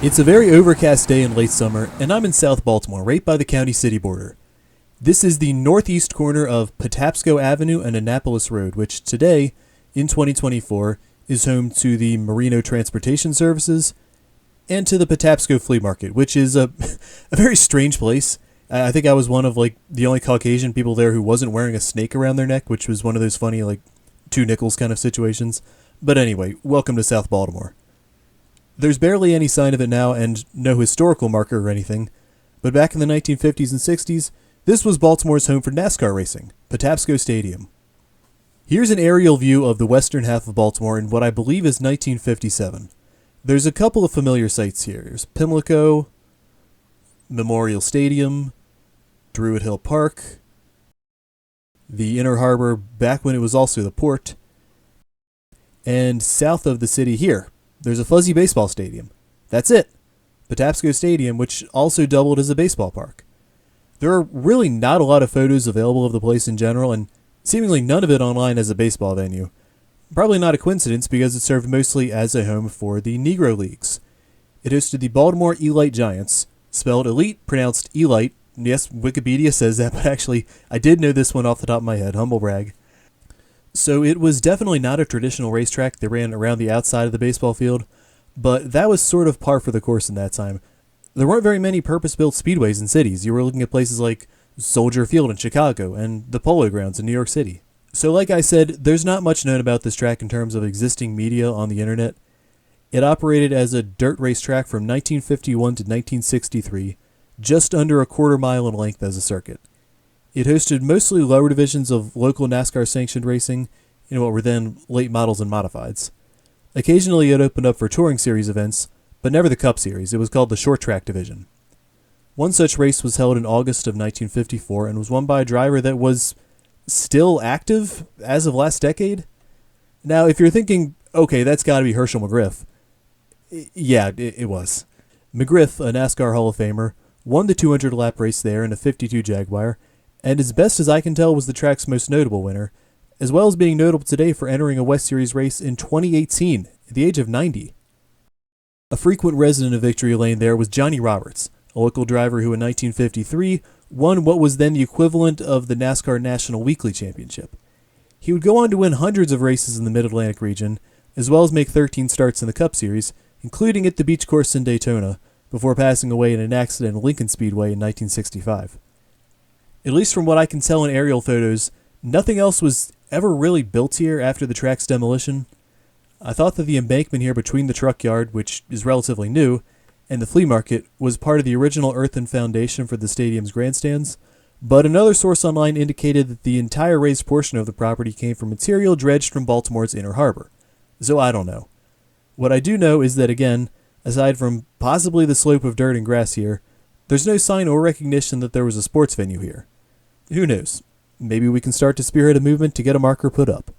It's a very overcast day in late summer, and I'm in South Baltimore, right by the county-city border. This is the northeast corner of Patapsco Avenue and Annapolis Road, which today, in 2024, is home to the Merino Transportation Services and to the Patapsco Flea Market, which is a, a very strange place. I think I was one of the only Caucasian people there who wasn't wearing a snake around their neck, which was one of those funny two nickels kind of situations. But anyway, welcome to South Baltimore. There's barely any sign of it now and no historical marker or anything, but back in the 1950s and 60s, this was Baltimore's home for NASCAR racing, Patapsco Stadium. Here's an aerial view of the western half of Baltimore in what I believe is 1957. There's a couple of familiar sites here. There's Pimlico, Memorial Stadium, Druid Hill Park, the Inner Harbor back when it was also the port, and south of the city here, there's a fuzzy baseball stadium. That's it. Patapsco Stadium, which also doubled as a baseball park. There are really not a lot of photos available of the place in general, and seemingly none of it online as a baseball venue. Probably not a coincidence because it served mostly as a home for the Negro Leagues. It hosted the Baltimore Elite Giants, spelled elite, pronounced elite. Yes, Wikipedia says that, but actually, I did know this one off the top of my head, humble brag. So it was definitely not a traditional racetrack that ran around the outside of the baseball field, but that was sort of par for the course in that time. There weren't very many purpose-built speedways in cities. You were looking at places like Soldier Field in Chicago and the Polo Grounds in New York City. So like I said, there's not much known about this track in terms of existing media on the internet. It operated as a dirt racetrack from 1951 to 1963, just under a quarter mile in length as a circuit. It hosted mostly lower divisions of local NASCAR-sanctioned racing in what were then late models and modifieds. Occasionally it opened up for touring series events, but never the Cup Series. It was called the short track division. One such race was held in August of 1954 and was won by a driver that was still active as of last decade. Now, if you're thinking, okay, that's got to be Herschel McGriff. Yeah, it was. McGriff, a NASCAR Hall of Famer, won the 200-lap race there in a 52 Jaguar, and as best as I can tell was the track's most notable winner, as well as being notable today for entering a West Series race in 2018 at the age of 90. A frequent resident of Victory Lane there was Johnny Roberts, a local driver who in 1953 won what was then the equivalent of the NASCAR National Weekly Championship. He would go on to win hundreds of races in the Mid-Atlantic region, as well as make 13 starts in the Cup Series, including at the beach course in Daytona, before passing away in an accident at Lincoln Speedway in 1965. At least from what I can tell in aerial photos, nothing else was ever really built here after the track's demolition. I thought that the embankment here between the truck yard, which is relatively new, and the flea market was part of the original earthen foundation for the stadium's grandstands, but another source online indicated that the entire raised portion of the property came from material dredged from Baltimore's Inner Harbor. So I don't know. What I do know is that, again, aside from possibly the slope of dirt and grass here, there's no sign or recognition that there was a sports venue here. Who knows? Maybe we can start to spearhead a movement to get a marker put up.